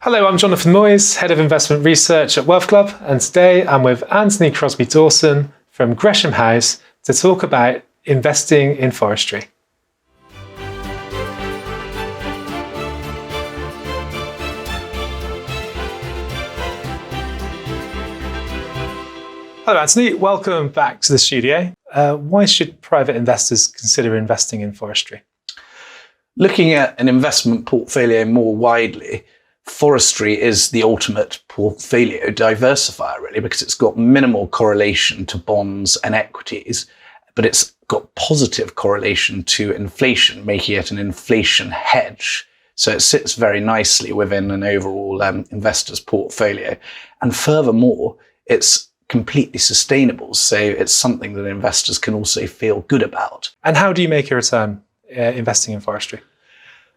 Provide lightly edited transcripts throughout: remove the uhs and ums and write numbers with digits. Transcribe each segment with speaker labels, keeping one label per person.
Speaker 1: Hello, I'm Jonathan Moyes, Head of Investment Research at Wealth Club, and today I'm with Anthony Crosby-Dawson from Gresham House to talk about investing in forestry. Hello Anthony, welcome back to the studio. Why should private investors consider investing in forestry?
Speaker 2: Looking at an investment portfolio more widely, forestry is the ultimate portfolio diversifier, really, because it's got minimal correlation to bonds and equities, but it's got positive correlation to inflation, making it an inflation hedge. So it sits very nicely within an overall investor's portfolio. And furthermore, it's completely sustainable. So it's something that investors can also feel good about.
Speaker 1: And how do you make a return investing in forestry?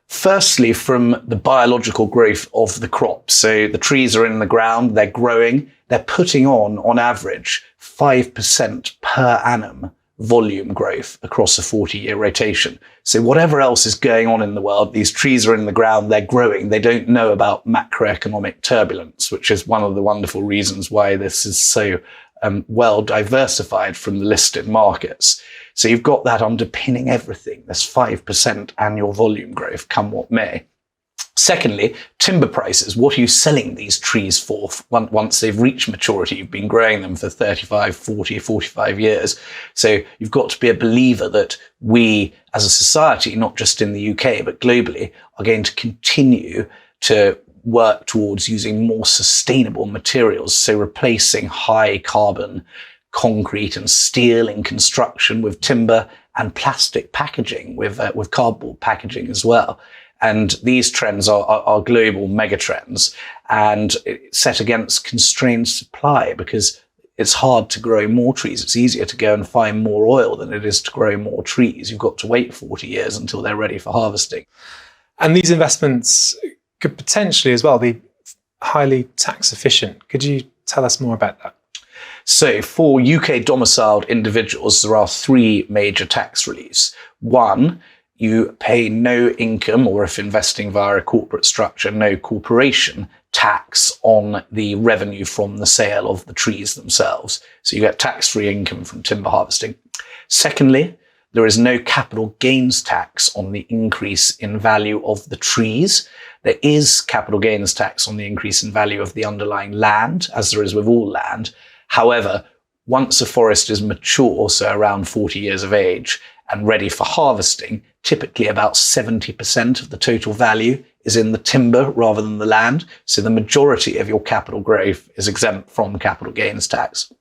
Speaker 2: Firstly, from the biological growth of the crops. So the trees are in the ground, they're growing, they're putting on average, 5% per annum volume growth across a 40-year rotation. So whatever else is going on in the world, these trees are in the ground, they're growing. They don't know about macroeconomic turbulence, which is one of the wonderful reasons why this is so well diversified from the listed markets. So you've got that underpinning everything, this 5% annual volume growth, come what may. Secondly, timber prices. What are you selling these trees for once they've reached maturity? You've been growing them for 35, 40, 45 years. So you've got to be a believer that we as a society, not just in the UK, but globally, are going to continue to work towards using more sustainable materials. So replacing high carbon concrete and steel in construction with timber and plastic packaging with cardboard packaging as well. And these trends are global megatrends and set against constrained supply because it's hard to grow more trees. It's easier to go and find more oil than it is to grow more trees. You've got to wait 40 years until they're ready for harvesting. And
Speaker 1: these investments could potentially as well be highly tax efficient. Could you tell us more about that?
Speaker 2: So for UK domiciled individuals, there are three major tax reliefs. One, you pay no income, or if investing via a corporate structure, no corporation tax on the revenue from the sale of the trees themselves. So you get tax-free income from timber harvesting. Secondly, there is no capital gains tax on the increase in value of the trees. There is capital gains tax on the increase in value of the underlying land, as there is with all land. However, once a forest is mature, so around 40 years of age, and ready for harvesting, typically about 70% of the total value is in the timber rather than the land. So the majority of your capital growth is exempt from capital gains tax.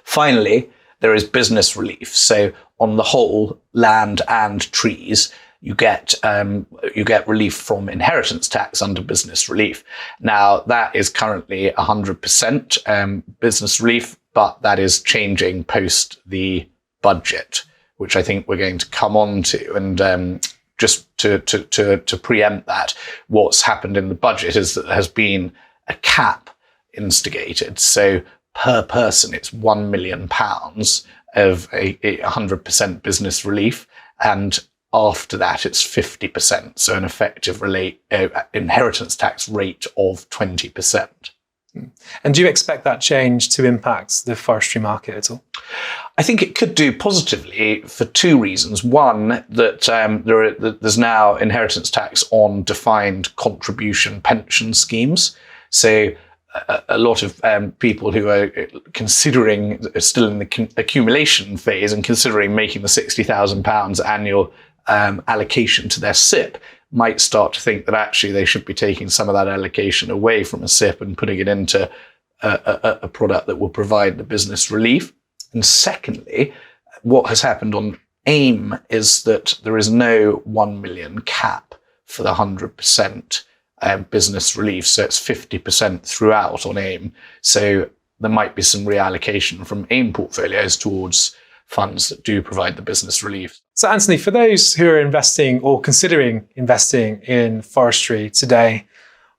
Speaker 2: Finally, there is business relief. So on the whole, land and trees, you get relief from inheritance tax under business relief. Now, that is currently 100% business relief, but that is changing post the budget, which I think we're going to come on to. And just to preempt that, what's happened in the budget is that there has been a cap instigated. So per person, it's £1 million of a 100% business relief. And after that, it's 50%, so an effective inheritance tax rate of 20%.
Speaker 1: And do you expect that change to impact the forestry market at all?
Speaker 2: I think it could do positively for two reasons. One, that there's now inheritance tax on defined contribution pension schemes. So a lot of people who are still in the accumulation phase and considering making the £60,000 annual allocation to their SIP might start to think that actually they should be taking some of that allocation away from a SIP and putting it into a product that will provide the business relief. And secondly, what has happened on AIM is that there is no 1 million cap for the 100% business relief. So it's 50% throughout on AIM. So there might be some reallocation from AIM portfolios towards funds that do provide the business relief.
Speaker 1: So Anthony, for those who are investing or considering investing in forestry today,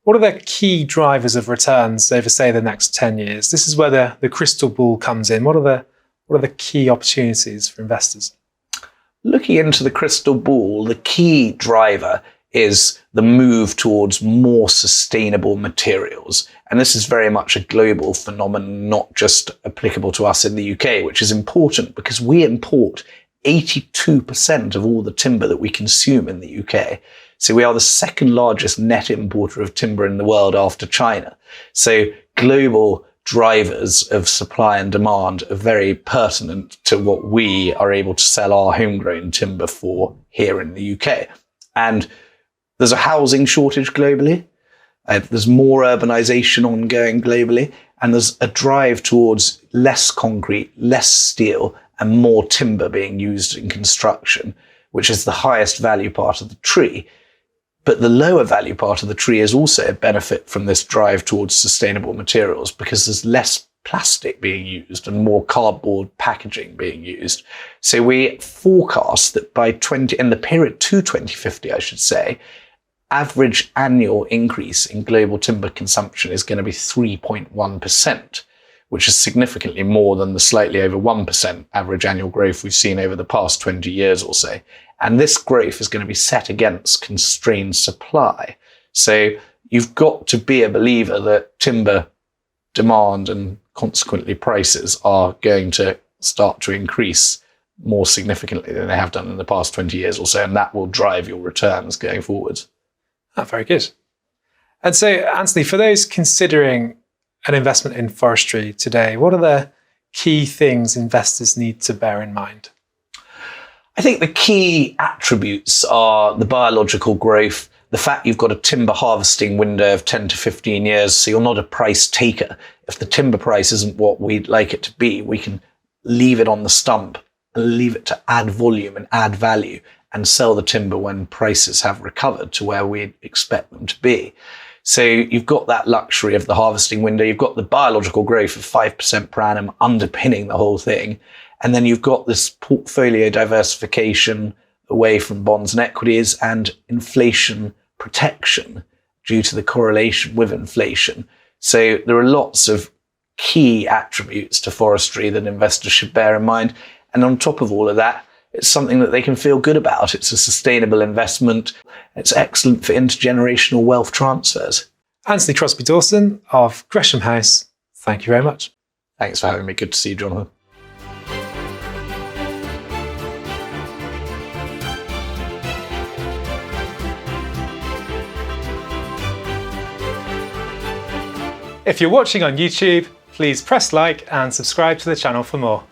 Speaker 1: what are the key drivers of returns over, say, the next 10 years? This is where the crystal ball comes in. What are the key opportunities for investors?
Speaker 2: Looking into the crystal ball, the key driver is the move towards more sustainable materials. And this is very much a global phenomenon, not just applicable to us in the UK, which is important because we import 82% of all the timber that we consume in the UK. So we are the second largest net importer of timber in the world after China. So global drivers of supply and demand are very pertinent to what we are able to sell our homegrown timber for here in the UK. And there's a housing shortage globally. There's more urbanization ongoing globally. And there's a drive towards less concrete, less steel, and more timber being used in construction, which is the highest value part of the tree. But the lower value part of the tree is also a benefit from this drive towards sustainable materials because there's less plastic being used and more cardboard packaging being used. So we forecast that in the period to 2050, I should say, average annual increase in global timber consumption is going to be 3.1%, which is significantly more than the slightly over 1% average annual growth we've seen over the past 20 years or so. And this growth is going to be set against constrained supply. So you've got to be a believer that timber demand and consequently prices are going to start to increase more significantly than they have done in the past 20 years or so. And that will drive your returns going forwards.
Speaker 1: Very good. And so, Anthony, for those considering an investment in forestry today, what are the key things investors need to bear in mind?
Speaker 2: I think the key attributes are the biological growth, the fact you've got a timber harvesting window of 10 to 15 years, so you're not a price taker. If the timber price isn't what we'd like it to be, we can leave it on the stump and leave it to add volume and add value and sell the timber when prices have recovered to where we expect them to be. So you've got that luxury of the harvesting window. You've got the biological growth of 5% per annum underpinning the whole thing. And then you've got this portfolio diversification away from bonds and equities and inflation protection due to the correlation with inflation. So there are lots of key attributes to forestry that investors should bear in mind. And on top of all of that, it's something that they can feel good about. It's a sustainable investment. It's excellent for intergenerational wealth transfers.
Speaker 1: Anthony Crosby-Dawson of Gresham House, thank you very much.
Speaker 2: Thanks for having me. Good to see you, Jonathan.
Speaker 1: If you're watching on YouTube, please press like and subscribe to the channel for more.